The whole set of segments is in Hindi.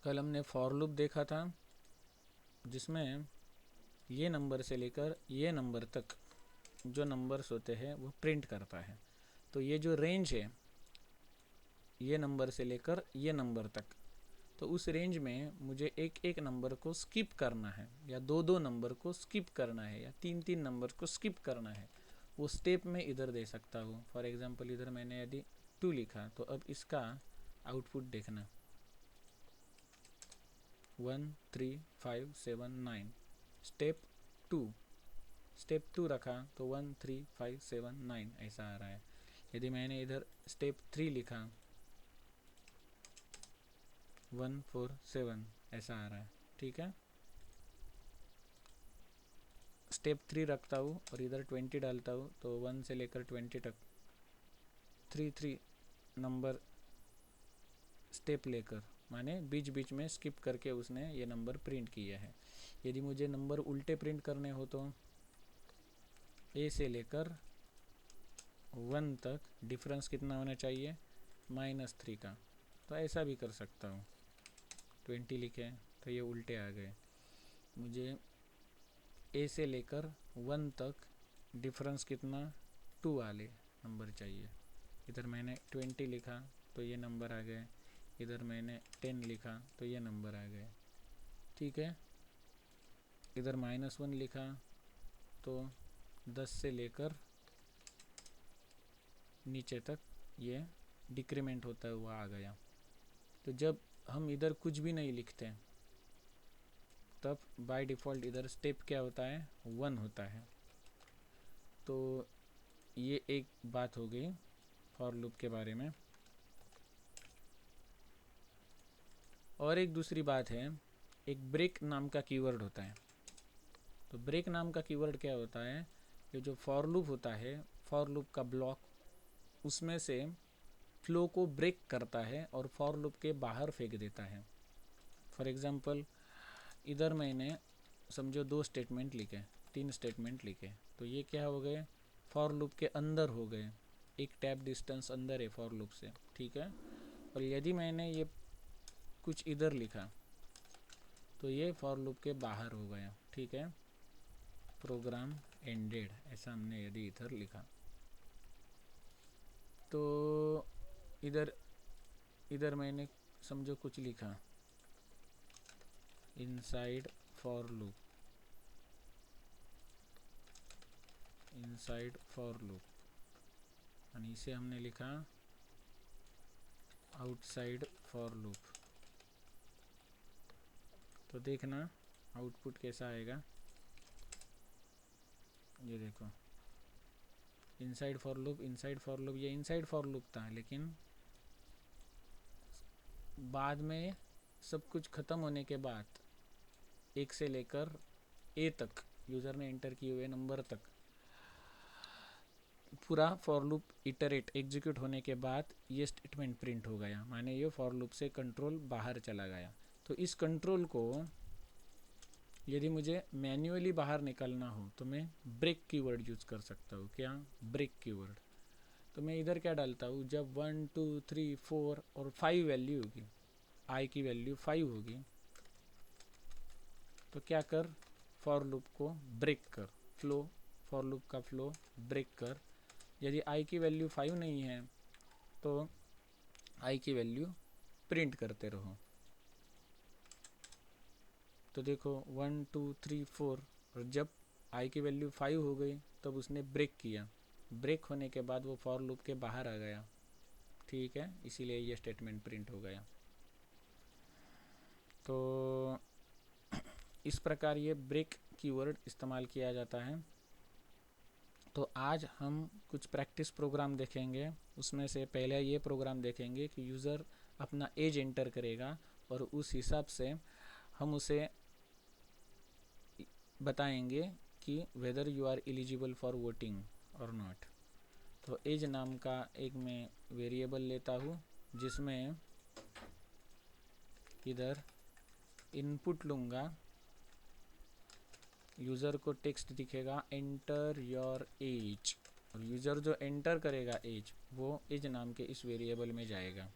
कल हमने फॉर लूप देखा था जिसमें ये नंबर से लेकर ये नंबर तक जो नंबर्स होते हैं वो प्रिंट करता है। तो ये जो रेंज है ये नंबर से लेकर ये नंबर तक, तो उस रेंज में मुझे एक एक नंबर को स्किप करना है, या दो दो नंबर को स्किप करना है, या तीन तीन नंबर को स्किप करना है। वो स्टेप मैं इधर दे सकता हूँ। फॉर एग्जांपल इधर मैंने यदि 2 लिखा तो अब इसका आउटपुट देखना 1 3 5 7 9। स्टेप 2 स्टेप 2 रखा तो 1 3 5 7 9 ऐसा आ रहा है। यदि मैंने इधर स्टेप 3 लिखा 1 4 7 ऐसा आ रहा है। ठीक है, स्टेप 3 रखता हूँ और इधर 20 डालता हूँ तो 1 से लेकर 20 तक 3 3 नंबर स्टेप लेकर, माने बीच बीच में स्किप करके उसने ये नंबर प्रिंट किया है। यदि मुझे नंबर उल्टे प्रिंट करने हो तो ए से लेकर 1 तक डिफरेंस कितना होना चाहिए, -3 का। तो ऐसा भी कर सकता हूँ। 20 लिखे तो ये उल्टे आ गए। मुझे ए से लेकर 1 तक डिफरेंस कितना 2 वाले नंबर चाहिए। इधर मैंने 20 लिखा तो ये नंबर आ गए, इधर मैंने 10 लिखा तो ये नंबर आ गए। ठीक है, इधर -1 लिखा तो 10 से लेकर नीचे तक ये डिक्रीमेंट होता हुआ आ गया। तो जब हम इधर कुछ भी नहीं लिखते तब बाय डिफ़ॉल्ट इधर स्टेप क्या होता है, 1 होता है। तो ये एक बात हो गई फॉर लूप के बारे में। और एक दूसरी बात है, एक ब्रेक नाम का कीवर्ड होता है। तो ब्रेक नाम का कीवर्ड क्या होता है, ये जो फॉर लूप होता है, फॉर लूप का ब्लॉक, उसमें से फ्लो को ब्रेक करता है और फॉर लूप के बाहर फेंक देता है। फॉर एग्जांपल इधर मैंने समझो 2 स्टेटमेंट लिखे, 3 स्टेटमेंट लिखे, तो ये क्या हो गए, फॉर लूप के अंदर हो गए, एक टैब डिस्टेंस अंदर है फॉर लूप से। ठीक है, और यदि मैंने ये कुछ इधर लिखा तो ये फॉर लूप के बाहर हो गया। ठीक है, प्रोग्राम एंडेड ऐसा हमने यदि इधर लिखा तो इधर इधर मैंने समझो कुछ लिखा inside for loop, inside for loop, और इसे हमने लिखा आउटसाइड फॉर लूप। तो देखना आउटपुट कैसा आएगा, ये देखो inside for loop, inside for loop, ये इनसाइड फॉर लूप था, लेकिन बाद में सब कुछ ख़त्म होने के बाद 1 से लेकर ए तक यूज़र ने एंटर किए हुए नंबर तक पूरा फॉर लूप इटरेट एग्जीक्यूट होने के बाद ये स्टेटमेंट प्रिंट हो गया, माने ये फॉर लूप से कंट्रोल बाहर चला गया। तो इस कंट्रोल को यदि मुझे मैन्युअली बाहर निकालना हो तो मैं ब्रेक कीवर्ड यूज़ कर सकता हूँ। क्या, ब्रेक कीवर्ड। तो मैं इधर क्या डालता हूँ, जब 1 2 3 4 और 5 वैल्यू होगी, आई की वैल्यू 5 होगी, तो क्या कर, फॉर लूप को ब्रेक कर, फ्लो, फॉर लूप का फ्लो ब्रेक कर। यदि आई की वैल्यू 5 नहीं है तो आई की वैल्यू प्रिंट करते रहो। तो देखो 1 2 3 4, और जब आई की वैल्यू 5 हो गई तब उसने ब्रेक किया, ब्रेक होने के बाद वो फॉर लूप के बाहर आ गया। ठीक है, इसीलिए ये स्टेटमेंट प्रिंट हो गया। तो इस प्रकार ये ब्रेक कीवर्ड इस्तेमाल किया जाता है। तो आज हम कुछ प्रैक्टिस प्रोग्राम देखेंगे, उसमें से पहले ये प्रोग्राम देखेंगे कि यूज़र अपना एज एंटर करेगा और उस हिसाब से हम उसे बताएंगे कि whether you are eligible for voting और नॉट। तो एज नाम का एक मैं वेरिएबल लेता हूँ जिसमें इधर इनपुट लूँगा, यूज़र को टेक्स्ट दिखेगा एंटर योर एज, और यूज़र जो एंटर करेगा एज वो एज नाम के इस वेरिएबल में जाएगा।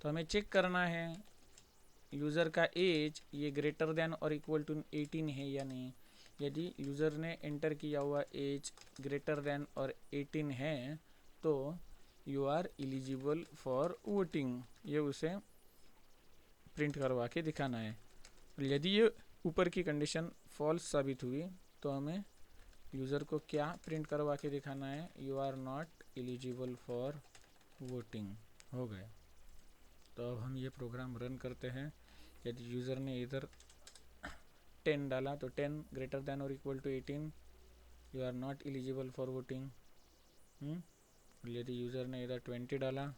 तो हमें चेक करना है यूज़र का एज ये ग्रेटर देन और इक्वल टू 18 है या नहीं। यदि यूज़र ने एंटर किया हुआ एज ग्रेटर देन और 18 है तो you are eligible for voting, ये उसे प्रिंट करवा के दिखाना है। यदि ये ऊपर की कंडीशन फॉल्स साबित हुई तो हमें यूज़र को क्या प्रिंट करवा के दिखाना है, you are not eligible for voting. हो गया। तो अब हम ये प्रोग्राम रन करते हैं। यदि यूज़र ने इधर 10 डाला तो 10 ग्रेटर देन और equal to 18, you are not eligible for voting. यदि यूज़र ने इधर 20 डाला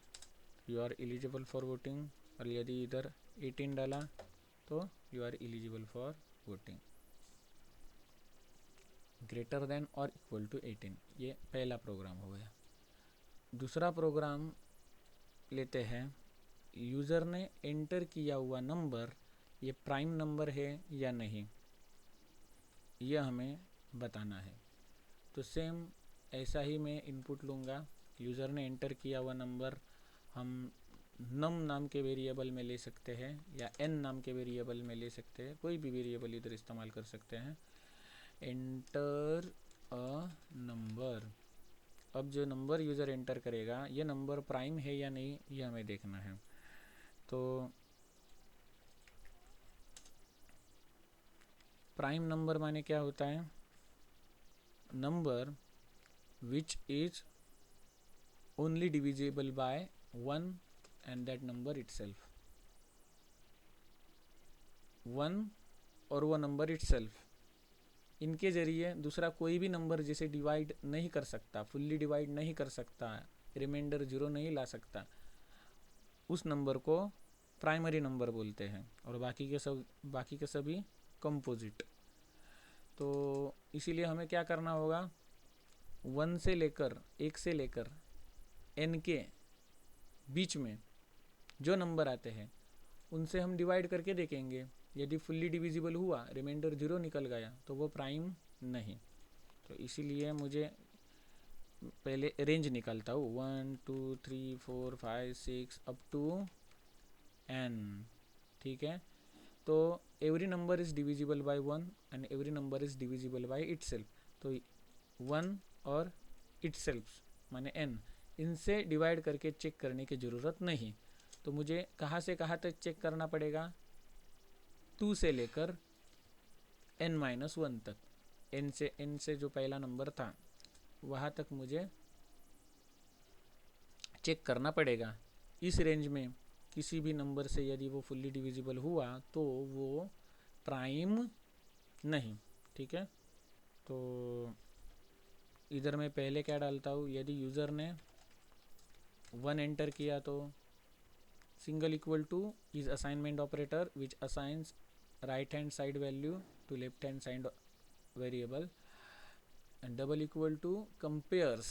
you are eligible for voting, और यदि इधर 18 डाला तो you are eligible for voting. Greater than और इक्वल टू 18, ये पहला प्रोग्राम हो गया। दूसरा प्रोग्राम लेते हैं। यूज़र ने एंटर किया हुआ नंबर ये प्राइम नंबर है या नहीं, यह हमें बताना है। तो सेम ऐसा ही मैं इनपुट लूँगा। यूज़र ने एंटर किया हुआ नंबर हम नम नाम के वेरिएबल में ले सकते हैं या एन नाम के वेरिएबल में ले सकते हैं, कोई भी वेरिएबल इधर इस्तेमाल कर सकते हैं। एंटर अ नंबर, अब जो नंबर यूज़र एंटर करेगा ये नंबर प्राइम है या नहीं ये हमें देखना है। तो प्राइम नंबर माने क्या होता है, number which is only divisible by 1 and that number itself. 1 और वो नंबर इटसेल्फ, इनके ज़रिए दूसरा कोई भी नंबर जिसे डिवाइड नहीं कर सकता, फुल्ली डिवाइड नहीं कर सकता, रिमाइंडर 0 नहीं ला सकता, उस नंबर को प्राइमरी नंबर बोलते हैं, और बाकी के सभी कंपोजिट। तो इसीलिए हमें क्या करना होगा, 1 से लेकर n के बीच में जो नंबर आते हैं उनसे हम डिवाइड करके देखेंगे। यदि फुल्ली डिविजिबल हुआ, रिमाइंडर 0 निकल गया तो वो प्राइम नहीं। तो इसीलिए मुझे पहले रेंज निकालता हूँ 1 2 3 4 5 6 अप टू n, ठीक है। तो every number is divisible by 1 and every number is divisible by itself. तो 1 और इटसेल्फ माने n, इनसे डिवाइड करके चेक करने की ज़रूरत नहीं। तो मुझे कहाँ से कहाँ तक चेक करना पड़ेगा, 2 से लेकर n-1 तक। n से जो पहला नंबर था वहाँ तक मुझे चेक करना पड़ेगा। इस रेंज में किसी भी नंबर से यदि वो फुल्ली डिविजिबल हुआ तो वो प्राइम नहीं, ठीक है। तो इधर मैं पहले क्या डालता हूँ, यदि यूज़र ने 1 एंटर किया तो single equal to is assignment operator which assigns right hand side value to left hand side variable, and double equal to compares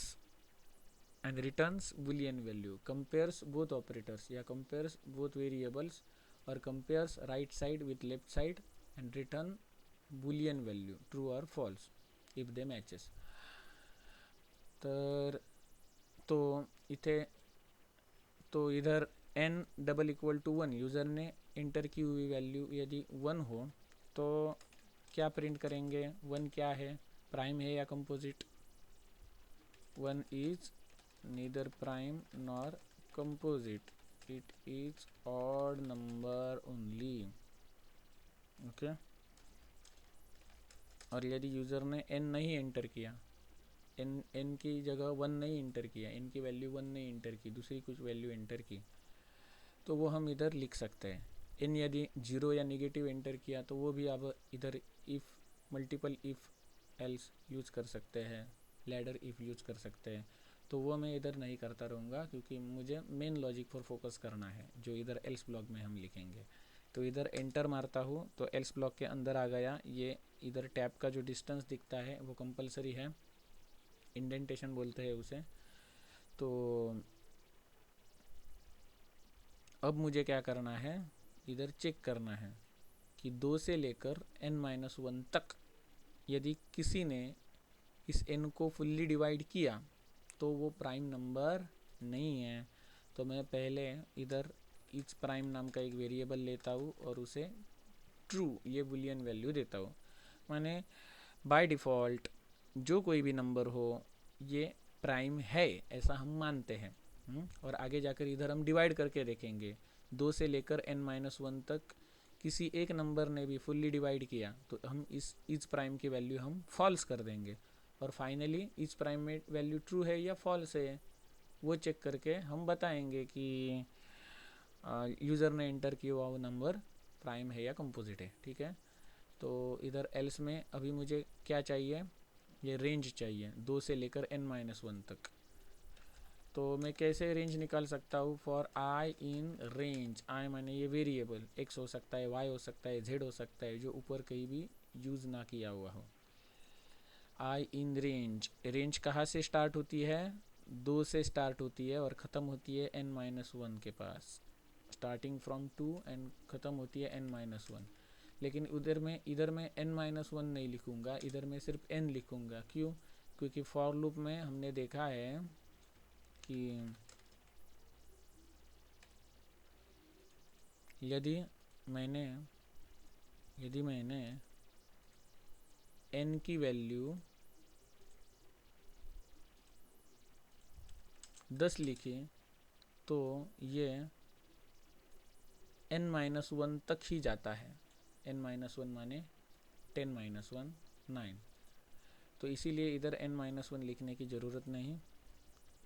and returns boolean value, compares both operators या compares both variables और compares right side with left side and return boolean value true or false if they matches। तर तो इथे तो इधर n double equal to 1 user ने एंटर की हुई वैल्यू यदि 1 हो तो क्या प्रिंट करेंगे, 1 क्या है, प्राइम है या composite. 1 is neither prime nor composite, it is odd number only, okay. और यदि यूज़र ने n नहीं एंटर किया, n की जगह 1 नहीं एंटर किया, n की वैल्यू 1 नहीं एंटर की, दूसरी कुछ वैल्यू एंटर की, तो वो हम इधर लिख सकते हैं। n यदि 0 या नेगेटिव एंटर किया तो वो भी अब इधर if, multiple if else use कर सकते हैं, लैडर इफ़ यूज़ कर सकते हैं। तो वो मैं इधर नहीं करता रहूँगा क्योंकि मुझे मेन लॉजिक पर फोकस करना है जो इधर एल्स ब्लॉक में हम लिखेंगे। तो इधर एंटर मारता हूँ तो एल्स ब्लॉक के अंदर आ गया। ये इधर टैब का जो डिस्टेंस दिखता है वो कंपलसरी है, इंडेंटेशन बोलते हैं उसे। तो अब मुझे क्या करना है, इधर चेक करना है कि 2 से लेकर n-1 तक यदि किसी ने इस n को फुल्ली डिवाइड किया तो वो प्राइम नंबर नहीं है। तो मैं पहले इधर ईच प्राइम नाम का एक वेरिएबल लेता हूँ और उसे ट्रू ये बुलियन वैल्यू देता हूँ। माने बाय डिफ़ॉल्ट जो कोई भी नंबर हो ये प्राइम है ऐसा हम मानते हैं। और आगे जाकर इधर हम डिवाइड करके देखेंगे, 2 से लेकर n-1 तक किसी एक नंबर ने भी फुल्ली डिवाइड किया तो हम इस ईच प्राइम की वैल्यू हम फॉल्स कर देंगे, और फाइनली ईच प्राइम में वैल्यू ट्रू है या फॉल्स है वो चेक करके हम बताएंगे कि यूज़र ने एंटर किया हुआ वो नंबर प्राइम है या कंपोजिट है। ठीक है, तो इधर एल्स में अभी मुझे क्या चाहिए, ये रेंज चाहिए 2 से लेकर n-1 तक। तो मैं कैसे रेंज निकाल सकता हूँ, फॉर आई इन रेंज, आई माने ये वेरिएबल x हो सकता है, y हो सकता है, z हो सकता है, जो ऊपर कहीं भी यूज़ ना किया हुआ हो। आई इन रेंज, रेंज कहाँ से स्टार्ट होती है, 2 से स्टार्ट होती है और ख़त्म होती है n-1 के पास, स्टार्टिंग फ्रॉम 2 एंड ख़त्म होती है n-1। लेकिन इधर मैं n-1 नहीं लिखूँगा, इधर मैं सिर्फ n लिखूँगा। क्यों? क्योंकि फॉर लूप में हमने देखा है कि यदि मैंने n की वैल्यू 10 लिखी तो ये n-1 तक ही जाता है। n-1 माने 10-1 9, तो इसीलिए इधर n-1 लिखने की ज़रूरत नहीं।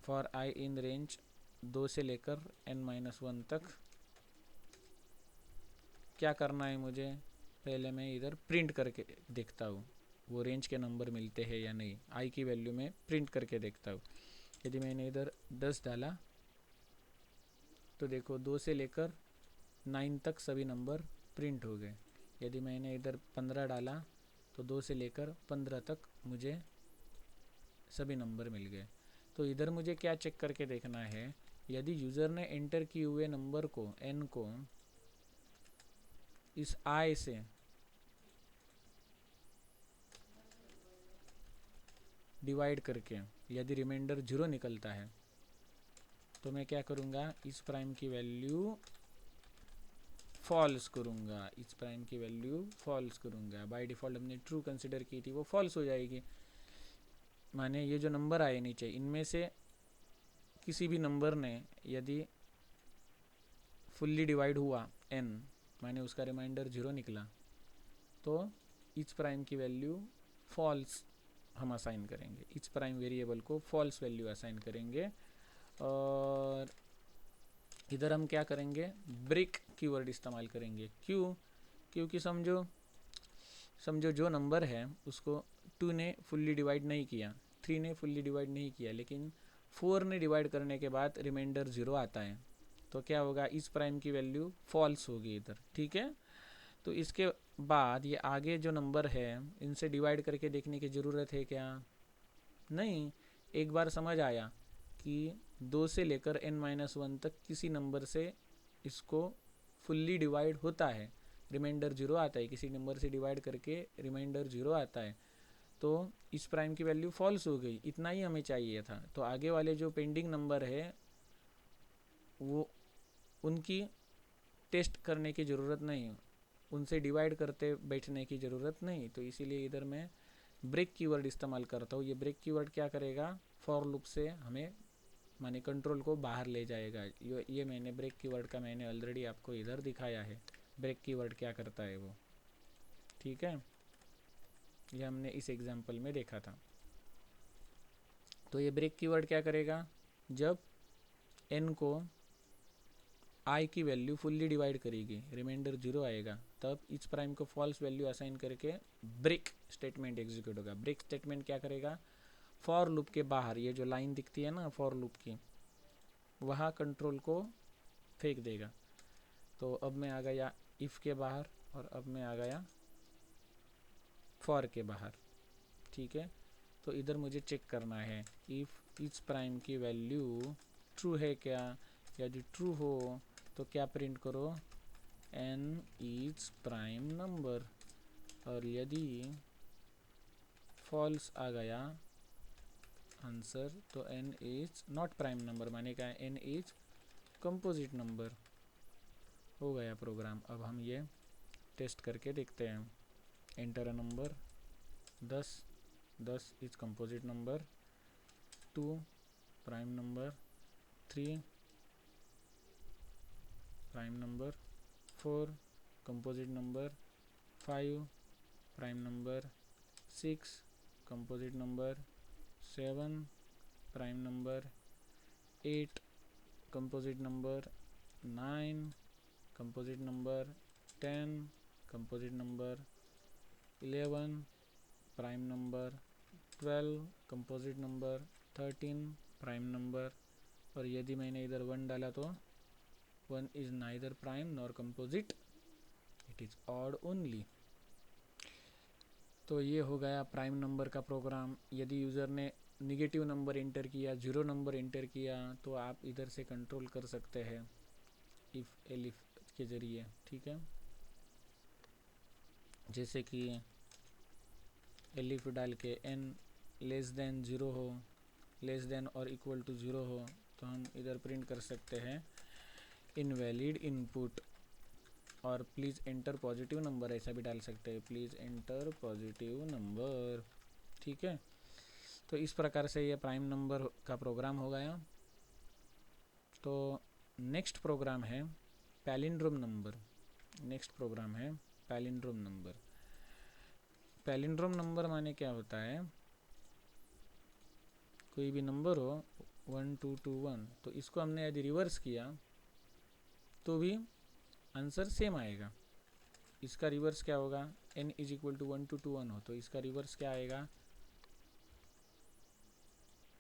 फॉर आई इन रेंज 2 से लेकर n-1 तक क्या करना है मुझे, पहले मैं इधर प्रिंट करके देखता हूँ वो रेंज के नंबर मिलते हैं या नहीं, आई की वैल्यू में प्रिंट करके देखता हूँ। यदि मैंने इधर 10 डाला तो देखो 2 से लेकर 9 तक सभी नंबर प्रिंट हो गए। यदि मैंने इधर 15 डाला तो 2 से लेकर 15 तक मुझे सभी नंबर मिल गए। तो इधर मुझे क्या चेक करके देखना है, यदि यूज़र ने एंटर किए हुए नंबर को n को इस i से डिवाइड करके यदि रिमाइंडर 0 निकलता है तो मैं क्या करूँगा, इस प्राइम की वैल्यू फॉल्स करूँगा, इस प्राइम की वैल्यू फॉल्स करूँगा। बाय डिफ़ॉल्ट हमने ट्रू कंसिडर की थी वो फॉल्स हो जाएगी। माने ये जो नंबर आए नीचे इनमें से किसी भी नंबर ने यदि फुल्ली डिवाइड हुआ n माने उसका रिमाइंडर 0 निकला तो इच प्राइम की वैल्यू फॉल्स हम असाइन करेंगे, इच प्राइम वेरिएबल को फॉल्स वैल्यू असाइन करेंगे। और इधर हम क्या करेंगे, ब्रेक कीवर्ड इस्तेमाल करेंगे। क्यों? क्योंकि समझो जो नंबर है उसको 2 ने फुल्ली डिवाइड नहीं किया, 3 ने फुल्ली डिवाइड नहीं किया, लेकिन 4 ने डिवाइड करने के बाद रिमाइंडर 0 आता है तो क्या होगा, इस प्राइम की वैल्यू फॉल्स होगी इधर। ठीक है, तो इसके बाद ये आगे जो नंबर है इनसे डिवाइड करके देखने की ज़रूरत है क्या? नहीं। एक बार समझ आया कि 2 से लेकर n-1 तक किसी नंबर से इसको फुल्ली डिवाइड होता है, रिमाइंडर 0 आता है, किसी नंबर से डिवाइड करके रिमाइंडर 0 आता है, तो इस प्राइम की वैल्यू फॉल्स हो गई। इतना ही हमें चाहिए था। तो आगे वाले जो पेंडिंग नंबर है वो उनकी टेस्ट करने की ज़रूरत नहीं, उनसे डिवाइड करते बैठने की ज़रूरत नहीं। तो इसीलिए इधर मैं ब्रेक कीवर्ड इस्तेमाल करता हूँ। ये ब्रेक कीवर्ड क्या करेगा, फॉर लूप से हमें माने कंट्रोल को बाहर ले जाएगा। ये मैंने ब्रेक कीवर्ड का मैंने ऑलरेडी आपको इधर दिखाया है, ब्रेक कीवर्ड क्या करता है वो। ठीक है, ये हमने इस एग्जांपल में देखा था। तो ये ब्रेक कीवर्ड क्या करेगा, जब n को i की वैल्यू फुल्ली डिवाइड करेगी, रिमाइंडर 0 आएगा, तब इस प्राइम को फॉल्स वैल्यू असाइन करके ब्रेक स्टेटमेंट एग्जीक्यूट होगा। ब्रेक स्टेटमेंट क्या करेगा, फॉर लूप के बाहर ये जो लाइन दिखती है ना फॉर लूप की, वहाँ कंट्रोल को फेंक देगा। तो अब मैं आ गया इफ़ के बाहर और अब मैं आ गया फॉर के बाहर। ठीक है, तो इधर मुझे चेक करना है इफ़ इस प्राइम की वैल्यू ट्रू है क्या। यदि ट्रू हो तो क्या प्रिंट करो, n इज प्राइम नंबर, और यदि फॉल्स आ गया आंसर तो n is not prime number, माने क्या, n इज कंपोजिट नंबर। हो गया प्रोग्राम। अब हम ये टेस्ट करके देखते हैं। Enter a number 10, 10 is composite number, 2 prime number, 3 prime number, 4 composite number, 5 prime number, 6 composite number, 7 prime number, 8 composite number, 9 composite number, 10 composite number, 11 prime number, 12 composite number, 13 prime number, और यदि मैंने इधर 1 डाला तो 1 is neither prime nor composite, it is odd only. तो ये हो गया प्राइम नंबर का प्रोग्राम। यदि यूज़र ने निगेटिव नंबर एंटर किया, 0 नंबर एंटर किया, तो आप इधर से कंट्रोल कर सकते हैं इफ़ एलिफ के ज़रिए, ठीक है। जैसे कि एलिफ डाल के n लेस देन 0 हो, लेस देन और इक्वल टू 0 हो, तो हम इधर प्रिंट कर सकते हैं इनवैलिड इनपुट, और प्लीज़ एंटर पॉजिटिव नंबर ऐसा भी डाल सकते हैं, प्लीज़ एंटर पॉजिटिव नंबर, ठीक है। तो इस प्रकार से ये प्राइम नंबर का प्रोग्राम हो गया। तो नेक्स्ट प्रोग्राम है पैलिंड्रोम नंबर। नेक्स्ट प्रोग्राम है पैलिंड्रोम नंबर। पैलिंड्रोम नंबर माने क्या होता है, कोई भी नंबर हो 1 2 2 1, तो इसको हमने यदि रिवर्स किया तो भी आंसर सेम आएगा। इसका रिवर्स क्या होगा, n इज इक्वल टू 1 2 2 1 हो तो इसका रिवर्स क्या आएगा,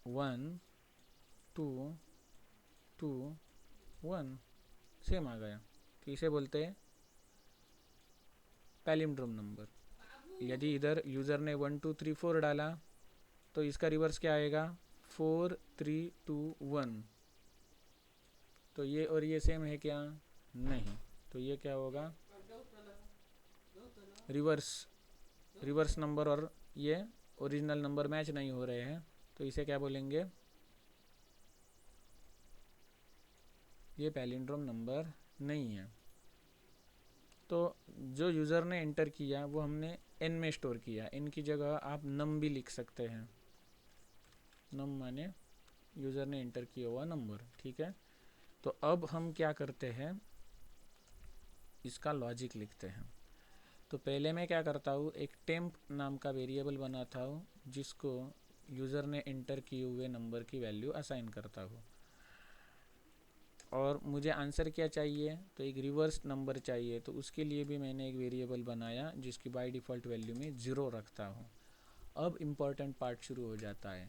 1 2 2 1, सेम आ गया। तो इसे बोलते हैं पैलिंड्रोम नंबर। यदि इधर यूज़र ने 1 2 3 4 डाला तो इसका रिवर्स क्या आएगा, 4 3 2 1। तो ये और ये सेम है क्या, नहीं, तो ये क्या होगा, रिवर्स नंबर और ये ओरिजिनल नंबर मैच नहीं हो रहे हैं, तो इसे क्या बोलेंगे, ये पैलिंड्रोम नंबर नहीं है। तो जो यूज़र ने एंटर किया वो हमने n में स्टोर किया, n की जगह आप नम भी लिख सकते हैं। नम माने यूज़र ने एंटर किया हुआ नंबर, ठीक है। तो अब हम क्या करते हैं, इसका लॉजिक लिखते हैं। तो पहले मैं क्या करता हूँ, एक टेम्प नाम का वेरिएबल बनाता हूँ जिसको यूज़र ने एंटर किए हुए नंबर की वैल्यू असाइन करता हूँ। और मुझे आंसर क्या चाहिए, तो एक रिवर्स नंबर चाहिए, तो उसके लिए भी मैंने एक वेरिएबल बनाया जिसकी बाय डिफ़ॉल्ट वैल्यू में 0 रखता हूँ। अब इम्पॉर्टेंट पार्ट शुरू हो जाता है।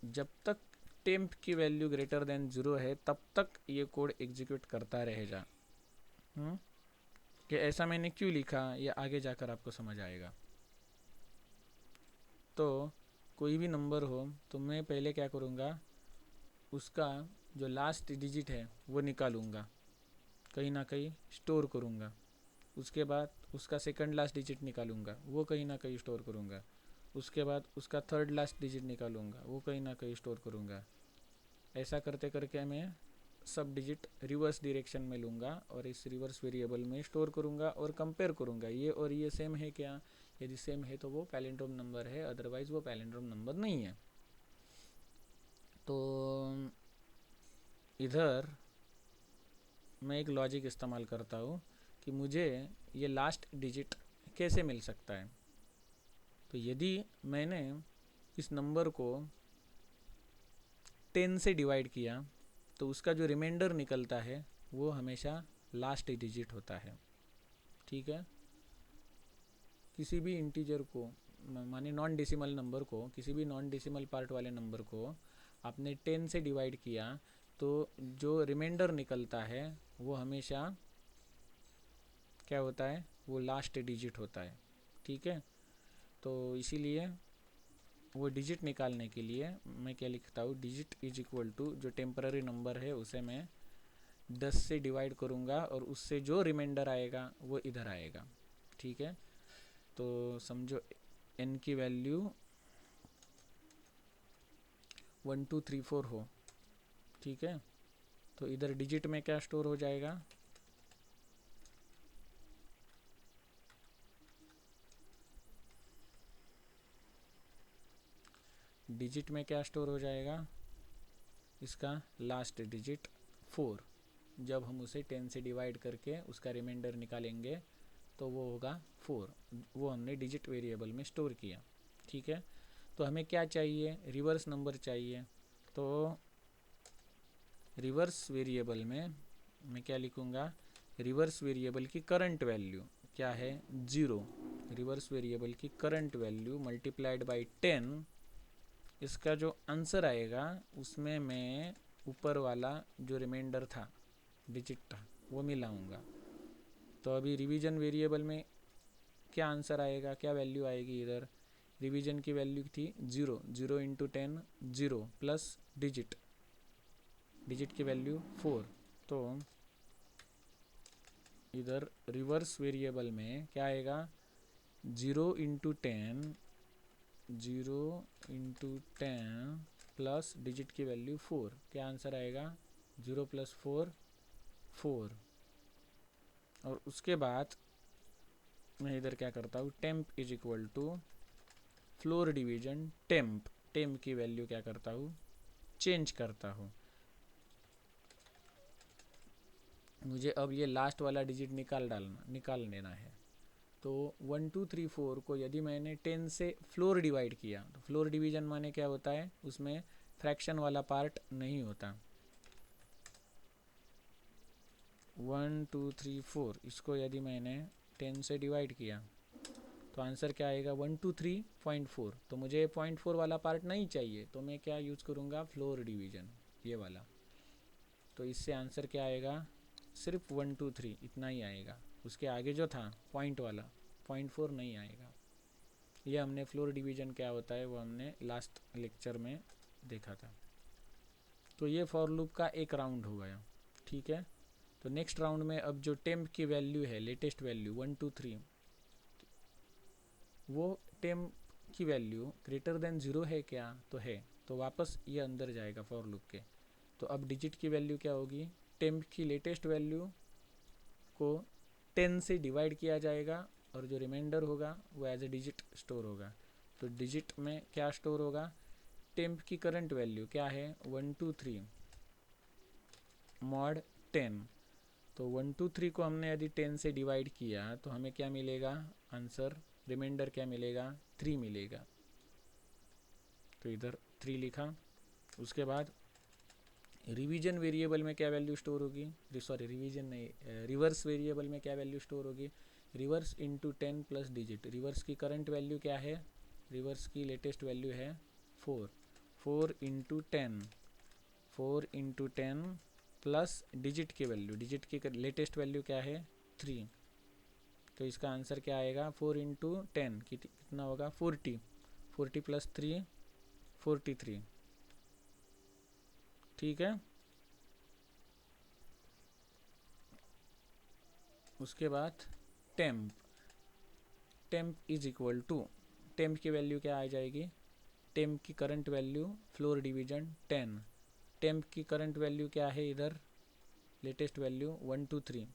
जब तक टेम्प की वैल्यू ग्रेटर देन 0 है तब तक ये कोड एग्जीक्यूट करता रहेगा। कि ऐसा मैंने क्यों लिखा, ये आगे जाकर आपको समझ आएगा। तो कोई भी नंबर हो तो मैं पहले क्या करूँगा, उसका जो लास्ट डिजिट है वो निकालूंगा, कहीं ना कहीं स्टोर करूँगा। उसके बाद उसका सेकंड लास्ट डिजिट निकालूंगा, वो कहीं ना कहीं स्टोर करूँगा। उसके बाद उसका थर्ड लास्ट डिजिट निकालूंगा, वो कहीं ना कहीं स्टोर करूँगा। ऐसा करते करके मैं सब डिजिट रिवर्स डायरेक्शन में लूँगा और इस रिवर्स वेरिएबल में स्टोर करूँगा और कंपेयर करूँगा ये और ये सेम है क्या। यदि सेम है तो वो पैलिंड्रोम नंबर है, अदरवाइज़ वो पैलिंड्रोम नंबर नहीं है। तो इधर मैं एक लॉजिक इस्तेमाल करता हूँ कि मुझे ये लास्ट डिजिट कैसे मिल सकता है। तो यदि मैंने इस नंबर को 10 से डिवाइड किया तो उसका जो रिमाइंडर निकलता है वो हमेशा लास्ट डिजिट होता है, ठीक है। किसी भी इंटीजर को माने नॉन डेसिमल नंबर को, किसी भी नॉन डेसिमल पार्ट वाले नंबर को आपने 10 से डिवाइड किया तो जो रिमाइंडर निकलता है वो हमेशा क्या होता है, वो लास्ट डिजिट होता है, ठीक है। तो इसीलिए वो डिजिट निकालने के लिए मैं क्या लिखता हूँ, डिजिट इज इक्वल टू जो टेम्पररी नंबर है उसे मैं 10 से डिवाइड करूँगा और उससे जो रिमाइंडर आएगा वो इधर आएगा, ठीक है। तो समझो n की वैल्यू 1 2 3 4 हो, ठीक है। तो इधर डिजिट में क्या स्टोर हो जाएगा, डिजिट में क्या स्टोर हो जाएगा, इसका लास्ट डिजिट 4। जब हम उसे 10 से डिवाइड करके उसका रिमाइंडर निकालेंगे तो वो होगा 4। वो हमने डिजिट वेरिएबल में स्टोर किया। ठीक है, तो हमें क्या चाहिए, रिवर्स नंबर चाहिए। तो रिवर्स वेरिएबल में मैं क्या लिखूँगा, रिवर्स वेरिएबल की करंट वैल्यू क्या है, 0। रिवर्स वेरिएबल की करंट वैल्यू मल्टीप्लाइड बाई 10, इसका जो आंसर आएगा उसमें मैं ऊपर वाला जो रिमाइंडर था, डिजिट था, वो मिलाऊंगा। तो अभी रिवीजन वेरिएबल में क्या आंसर आएगा, क्या वैल्यू आएगी, इधर रिवीजन की वैल्यू थी 0, 0 इंटू 10 0 प्लस डिजिट, डिजिट की वैल्यू 4। तो इधर रिवर्स वेरिएबल में क्या आएगा, 0 इंटू 10, 0 इंटू 10 प्लस डिजिट की वैल्यू 4, क्या आंसर आएगा, 0 प्लस 4 4। और उसके बाद मैं इधर क्या करता हूँ, temp is equal to floor division temp, temp की वैल्यू क्या करता हूँ, चेंज करता हूँ। मुझे अब ये लास्ट वाला डिजिट निकाल लेना है। तो 1 2 3 4 को यदि मैंने 10 से फ्लोर डिवाइड किया, तो फ्लोर डिवीजन माने क्या होता है, उसमें फ्रैक्शन वाला पार्ट नहीं होता। 1 2 3 4 इसको यदि मैंने 10 से डिवाइड किया तो आंसर क्या आएगा, 123.4। तो मुझे 0.4 वाला पार्ट नहीं चाहिए, तो मैं क्या यूज़ करूँगा, फ्लोर डिवीजन, ये वाला। तो इससे आंसर क्या आएगा, सिर्फ 1 2 3 इतना ही आएगा। उसके आगे जो था पॉइंट वाला 0.4 नहीं आएगा। ये हमने फ्लोर डिवीजन क्या होता है वो हमने लास्ट लेक्चर में देखा था। तो ये फॉर लूप का एक राउंड हो गया। ठीक है, तो नेक्स्ट राउंड में अब जो टेम्प की वैल्यू है, लेटेस्ट वैल्यू 1 2 3, वो टेम्प की वैल्यू ग्रेटर देन 0 है क्या, तो है, तो वापस ये अंदर जाएगा फॉर लूप के। तो अब डिजिट की वैल्यू क्या होगी, टेम्प की लेटेस्ट वैल्यू को 10 से डिवाइड किया जाएगा और जो रिमाइंडर होगा वो एज ए डिजिट स्टोर होगा। तो डिजिट में क्या स्टोर होगा, टेम्प की करंट वैल्यू क्या है, 1 2 3 मॉड 10। तो 1 2 3 को हमने यदि 10 से डिवाइड किया तो हमें क्या मिलेगा, आंसर रिमाइंडर क्या मिलेगा, 3 मिलेगा। तो इधर 3 लिखा। उसके बाद रिवीजन वेरिएबल में क्या वैल्यू स्टोर होगी, सॉरी रिवीजन नहीं, रिवर्स वेरिएबल में क्या वैल्यू स्टोर होगी, reverse into 10 plus digit. Reverse की करंट वैल्यू क्या है, रिवर्स की लेटेस्ट वैल्यू है 4, 4 इंटू 10, 4 इंटू 10 प्लस डिजिट की वैल्यू, डिजिट की लेटेस्ट वैल्यू क्या है 3। तो इसका आंसर क्या आएगा, 4 इंटू 10 कितना होगा, 40, 40 प्लस 3 43। ठीक है, उसके बाद temp, temp is equal to, temp की वैल्यू क्या आ जाएगी, टेम्प की current value floor division 10, temp की करंट वैल्यू क्या है इधर, लेटेस्ट वैल्यू 1 2 3,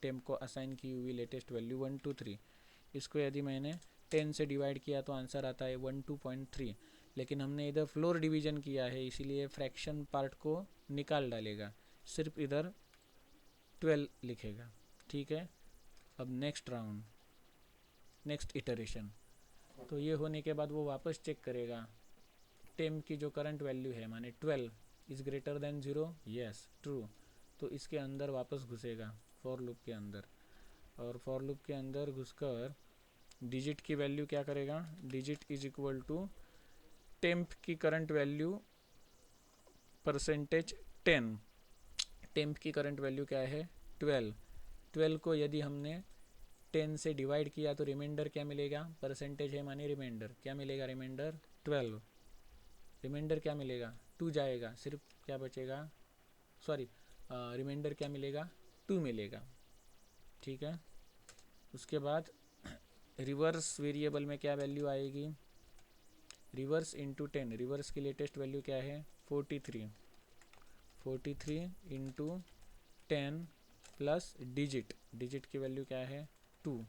टेम्प को असाइन की हुई लेटेस्ट वैल्यू 1 2 3। इसको यदि मैंने 10 से डिवाइड किया तो आंसर आता है 12.3। लेकिन हमने इधर फ्लोर डिवीजन किया है इसीलिए फ्रैक्शन पार्ट को निकाल डालेगा, सिर्फ इधर 12 लिखेगा। ठीक है, अब नेक्स्ट राउंड, नेक्स्ट इटरेशन। तो ये होने के बाद वो वापस चेक करेगा टेम्प की जो करंट वैल्यू है, माने 12 is greater than 0, yes true. तो इसके अंदर वापस घुसेगा फॉर लूप के अंदर, और फॉर लूप के अंदर घुसकर डिजिट की वैल्यू क्या करेगा, digit is equal to temp की करंट वैल्यू परसेंटेज 10, टेम्प की करंट वैल्यू क्या है 12, 12 को यदि हमने 10 से डिवाइड किया तो रिमाइंडर क्या मिलेगा, परसेंटेज है माने रिमाइंडर, क्या मिलेगा रिमाइंडर 12, रिमाइंडर क्या मिलेगा 2 जाएगा, सिर्फ क्या बचेगा, सॉरी रिमाइंडर क्या मिलेगा 2 मिलेगा। ठीक है, उसके बाद रिवर्स वेरिएबल में क्या वैल्यू आएगी, रिवर्स इंटू 10, रिवर्स की लेटेस्ट वैल्यू क्या है 43, 43 इंटू 10 प्लस डिजिट, डिजिट की वैल्यू क्या है 2,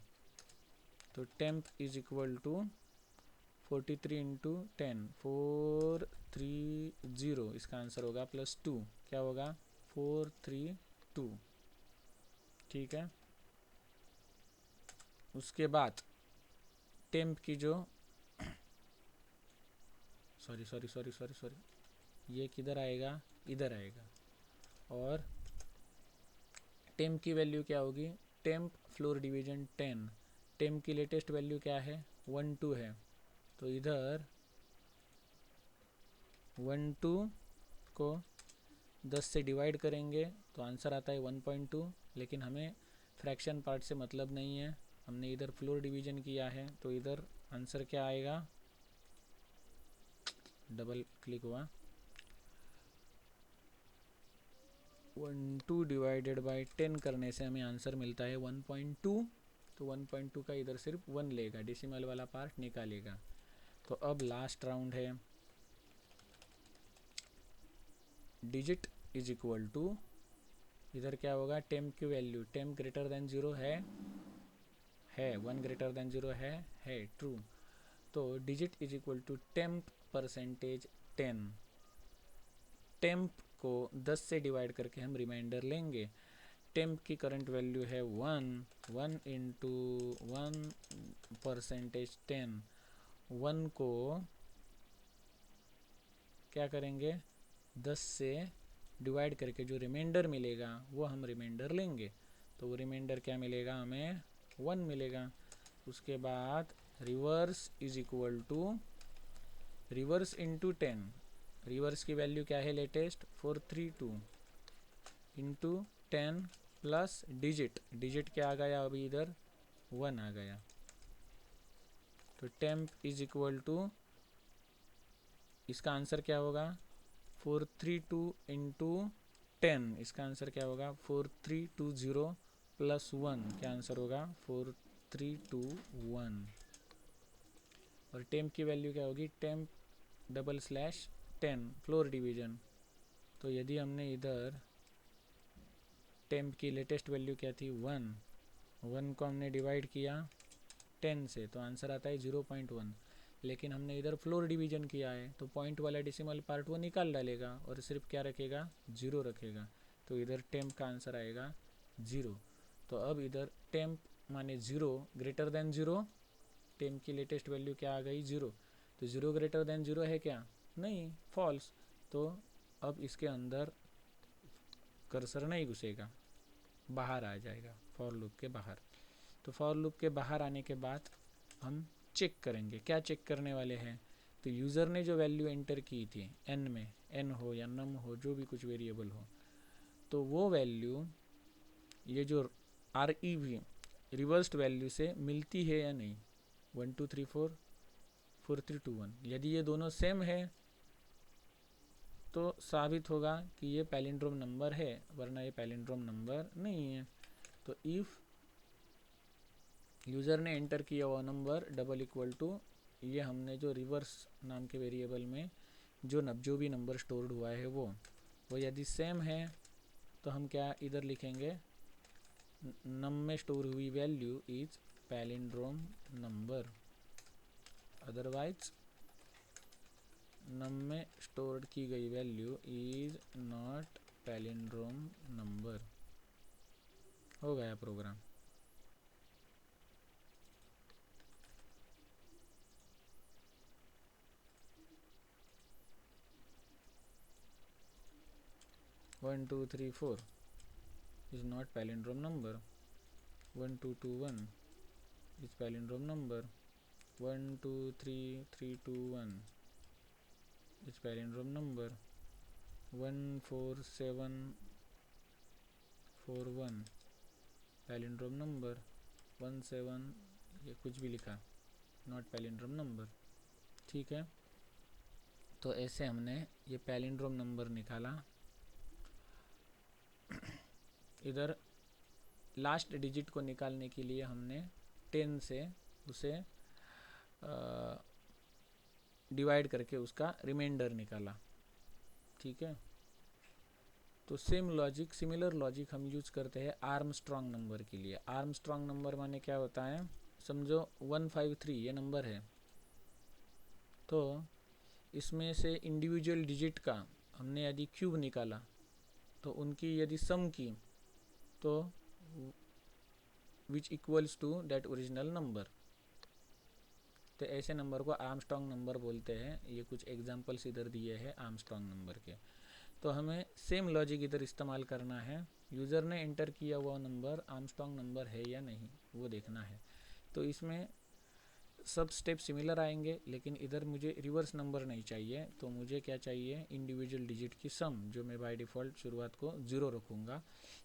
तो temp is equal to 43 into 10 430, इसका आंसर होगा प्लस 2, क्या होगा 432, ठीक है। उसके बाद टेम्प की जो सॉरी ये किधर आएगा, इधर आएगा, और टेम्प की वैल्यू क्या होगी, टेम्प फ्लोर डिवीजन 10, टेम्प की लेटेस्ट वैल्यू क्या है 12 है, तो इधर 12 को 10 से डिवाइड करेंगे तो आंसर आता है 1.2, लेकिन हमें फ्रैक्शन पार्ट से मतलब नहीं है, हमने इधर फ्लोर डिवीजन किया है, तो इधर आंसर क्या आएगा, डबल क्लिक हुआ, 12 डिवाइडेड बाई 10 करने से हमें आंसर मिलता है 1.2, तो 1.2 का इधर सिर्फ 1 लेगा, डेसिमल वाला पार्ट निकालेगा। तो अब लास्ट राउंड है, डिजिट इज इक्वल टू, इधर क्या होगा, टेम्प की वैल्यू, टेम्प ग्रेटर देन 0 है 1 ग्रेटर देन 0 है ट्रू, तो digit is equal to temp percentage 10, temp को 10 से डिवाइड करके हम रिमाइंडर लेंगे, टेम्प की करंट वैल्यू है 1 इंटू 1 परसेंटेज 10, 1 को क्या करेंगे 10 से डिवाइड करके जो रिमाइंडर मिलेगा वो हम रिमाइंडर लेंगे, तो वो रिमाइंडर क्या मिलेगा हमें 1 मिलेगा। उसके बाद reverse is equal to, reverse into 10, reverse की वैल्यू क्या है latest 432 into 10 plus digit, digit क्या आ गया अभी इधर 1 आ गया, तो टेम्प इज इक्वल टू, इसका आंसर क्या होगा 432 इंटू 10, इसका आंसर क्या होगा 4320 प्लस 1, क्या आंसर होगा 4321, और टेम्प की वैल्यू क्या होगी, temp double slash 10 floor division, तो यदि हमने इधर टेम्प की लेटेस्ट वैल्यू क्या थी 1 को हमने डिवाइड किया 10 से, तो आंसर आता है 0.1, लेकिन हमने इधर फ्लोर डिवीजन किया है तो पॉइंट वाला डेसिमल पार्ट वो निकाल डालेगा और सिर्फ क्या रखेगा 0 रखेगा, तो इधर टेम्प का आंसर आएगा 0। तो अब इधर टेम्प माने 0 ग्रेटर देन 0, टेम्प की लेटेस्ट वैल्यू क्या आ गई 0, तो 0 ग्रेटर देन 0 है क्या, नहीं फॉल्स, तो अब इसके अंदर कर्सर नहीं घुसेगा, बाहर आ जाएगा फॉर लूप के बाहर। तो फॉर लूप के बाहर आने के बाद हम चेक करेंगे, क्या चेक करने वाले हैं, तो यूज़र ने जो वैल्यू एंटर की थी n में, n हो या नम हो जो भी कुछ वेरिएबल हो, तो वो वैल्यू ये जो REV रिवर्स्ड वैल्यू से मिलती है या नहीं, 1 2 3 4 4 3 2 1, यदि ये दोनों सेम है तो साबित होगा कि ये पैलिंड्रोम नंबर है, वरना ये पैलिंड्रोम नंबर नहीं है। तो इफ़ यूज़र ने एंटर किया हुआ नंबर डबल इक्वल टू, ये हमने जो रिवर्स नाम के वेरिएबल में जो भी नंबर स्टोर्ड हुआ है वो यदि सेम है तो हम क्या इधर लिखेंगे, नम में स्टोर हुई value is palindrome number, otherwise नम में स्टोर्ड की गई value is not palindrome number. हो गया program. One two three four is not palindrome number, 1 2 2 1 is palindrome number, 1 2 3 3 2 1 is palindrome number, 1 4 7 4 1 palindrome number, 1 7 ये कुछ भी लिखा नॉट पैलिंड्रोम नंबर, ठीक है। तो ऐसे हमने ये पैलिंड्रोम नंबर निकाला। इधर लास्ट डिजिट को निकालने के लिए हमने 10 से उसे डिवाइड करके उसका रिमाइंडर निकाला, ठीक है। तो सेम लॉजिक, सिमिलर लॉजिक हम यूज करते हैं आर्मस्ट्रॉन्ग नंबर के लिए। आर्मस्ट्रॉन्ग नंबर माने क्या होता है, समझो 153 ये नंबर है, तो इसमें से इंडिविजुअल डिजिट का हमने यदि क्यूब निकाला तो उनकी यदि सम की तो which equals to that original number, तो ऐसे नंबर को आर्मस्ट्रॉन्ग नंबर बोलते हैं। ये कुछ एग्जांपल्स इधर दिए हैं आर्मस्ट्रॉन्ग नंबर के। तो हमें सेम लॉजिक इधर इस्तेमाल करना है। यूज़र ने एंटर किया हुआ नंबर आर्मस्ट्रॉन्ग नंबर है या नहीं वो देखना है। तो इसमें सब स्टेप सिमिलर आएंगे, लेकिन इधर मुझे रिवर्स नंबर नहीं चाहिए, तो मुझे क्या चाहिए, इंडिविजुअल डिजिट की सम, जो मैं बाय डिफ़ॉल्ट शुरुआत को 0 रखूँगा।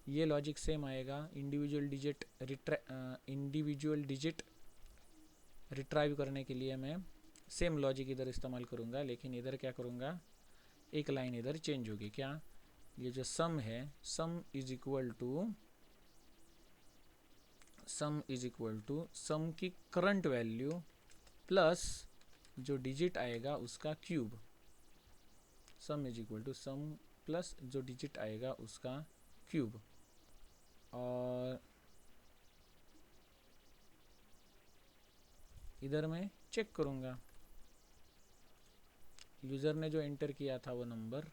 ये लॉजिक सेम आएगा। इंडिविजुअल डिजिट रिट्राइव करने के लिए मैं सेम लॉजिक इधर इस्तेमाल करूँगा, लेकिन इधर क्या करूँगा, एक लाइन इधर चेंज होगी। क्या, ये जो सम है, sum is equal to sum की करंट वैल्यू प्लस जो डिजिट आएगा उसका cube. Sum is equal to sum plus जो डिजिट आएगा उसका क्यूब। और इधर मैं चेक करूँगा यूज़र ने जो एंटर किया था वो नंबर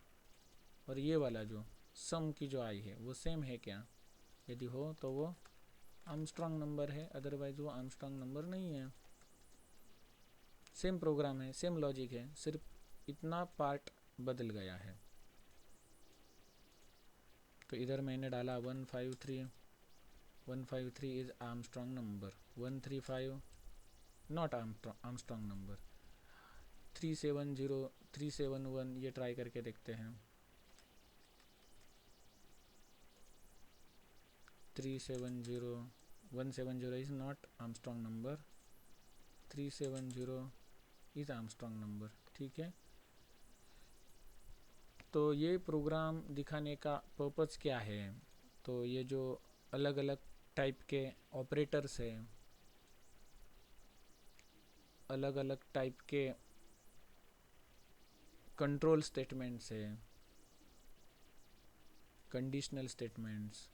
और ये वाला जो सम की जो आई है वो सेम है क्या। यदि हो तो वो आर्मस्ट्रॉन्ग नंबर है, अदरवाइज वो आर्मस्ट्रॉन्ग नंबर नहीं है। सेम प्रोग्राम है, सेम लॉजिक है, सिर्फ इतना पार्ट बदल गया है। तो इधर मैंने डाला 153 is Armstrong number, 135 not Armstrong number, 370 371 ये ट्राई करके देखते हैं। 170 is not Armstrong number, 370 is Armstrong number. ठीक है, तो ये प्रोग्राम दिखाने का पर्पज़ क्या है, तो ये जो अलग अलग टाइप के ऑपरेटर्स हैं, अलग अलग टाइप के कंट्रोल स्टेटमेंट्स है, कंडीशनल स्टेटमेंट्स,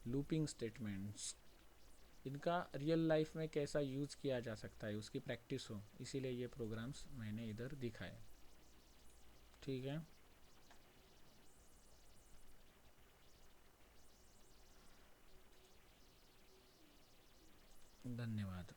लूपिंग स्टेटमेंट्स, इनका रियल लाइफ में कैसा यूज़ किया जा सकता है उसकी प्रैक्टिस हो, इसीलिए ये प्रोग्राम्स मैंने इधर दिखाए। ठीक है, धन्यवाद।